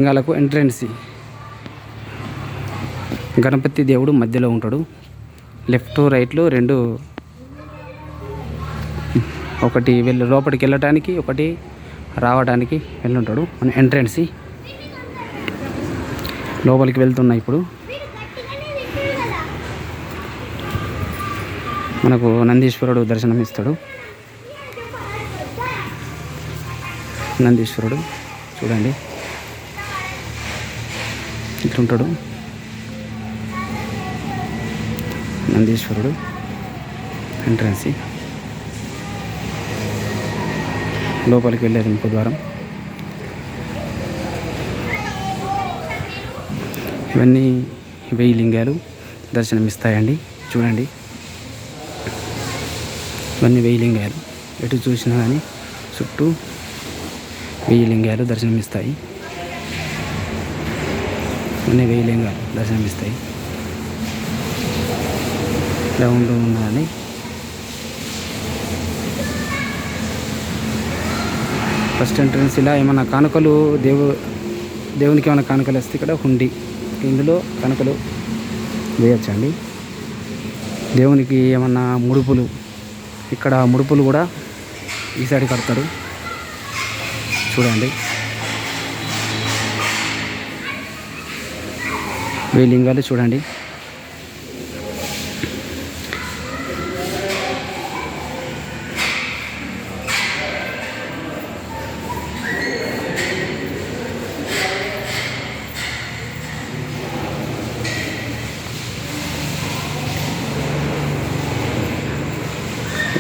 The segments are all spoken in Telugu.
లింగాలకు ఎంట్రెన్స్. గణపతి దేవుడు మధ్యలో ఉంటాడు. లెఫ్ట్ రైట్లు రెండు, ఒకటి లోపలికి వెళ్ళటానికి, ఒకటి రావడానికి వెళ్ళుంటాడు. మన ఎంట్రెన్స్ లోపలికి వెళ్తున్నా. ఇప్పుడు మనకు నందీశ్వరుడు దర్శనం ఇస్తాడు. నందీశ్వరుడు చూడండి ఇట్లుంటాడు. నందీశ్వరుడు ఎంట్రన్స్. లోపలికి వెళ్ళేది ఇంకో ద్వారం. ఇవన్నీ 1000 లింగాలు దర్శనమిస్తాయండి. చూడండి, ఇవన్నీ 1000 లింగాలు. ఎటు చూసినా కానీ చుట్టూ 1000 లింగాలు దర్శనమిస్తాయి. ఇవన్నీ 1000 లింగాలు దర్శనమిస్తాయి. రౌండ్ ఉన్నదని ఫస్ట్ ఎంట్రన్స్. ఇలా ఏమైనా కానుకలు దేవునికి ఏమైనా కానుకలు వస్తే ఇక్కడ హుండీ, ఇందులో కానుకలు వేయచ్చండి. దేవునికి ఏమన్నా ముడుపులు, ఇక్కడ ముడుపులు కూడా ఈ సైడ్ కడతారు. చూడండి, 1000 లింగాలు చూడండి.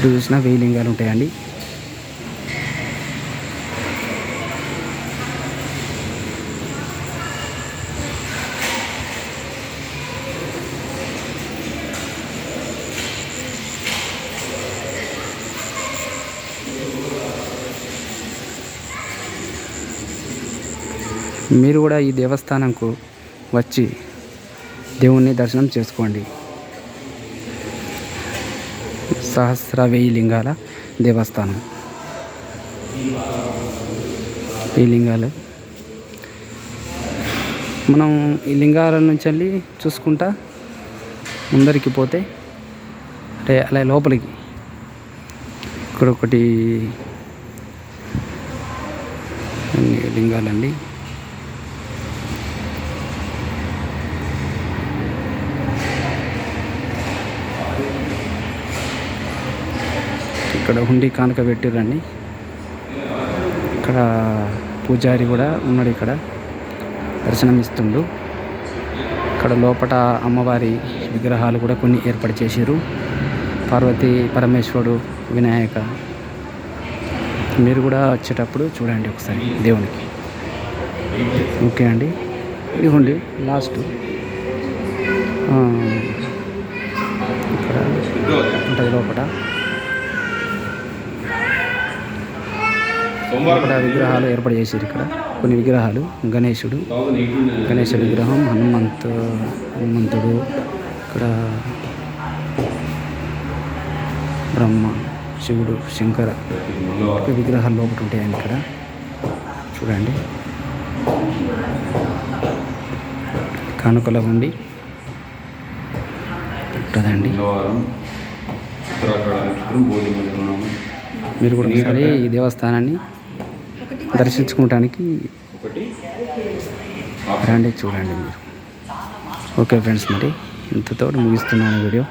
ఇటు చూసినా 1000 లింగాలు ఉంటాయండి. మీరు కూడా ఈ దేవస్థానంకు వచ్చి దేవుణ్ణి దర్శనం చేసుకోండి. 1000 లింగాల దేవస్థానం. ఈ లింగాలు మనం ఈ లింగాల నుంచి వెళ్ళి చూసుకుంటా ముందరికి పోతే అంటే అలా లోపలికి ఇక్కడ ఒకటి లింగాలండి. ఇక్కడ హుండీ కానుక పెట్టిరండి. ఇక్కడ పూజారి కూడా ఉన్నాడు, ఇక్కడ దర్శనం ఇస్తుండు. ఇక్కడ లోపల అమ్మవారి విగ్రహాలు కూడా కొన్ని ఏర్పాటు చేశారు. పార్వతీ పరమేశ్వరుడు, వినాయక. మీరు కూడా వచ్చేటప్పుడు చూడండి ఒకసారి దేవునికి. ఓకే అండి, ఇది హుండీ లాస్ట్. ఇక్కడ ఉంటుంది లోపల. ఇక్కడ విగ్రహాలు ఏర్పాటు చేశారు. ఇక్కడ కొన్ని విగ్రహాలు, గణేశ విగ్రహం, హనుమంతుడు, ఇక్కడ బ్రహ్మ, శివుడు, శంకర విగ్రహాలు లోపల ఉంటాయండి. ఇక్కడ చూడండి, కానుకల ఉండి ఉంటుందండి. మీరు కూడా ఒకసారి ఈ దేవస్థానాన్ని దర్శించుకోవడానికి రండి, చూడండి మీరు. ఓకే ఫ్రెండ్స్, మరి ఇంతతో ముగిస్తున్నాను వీడియో.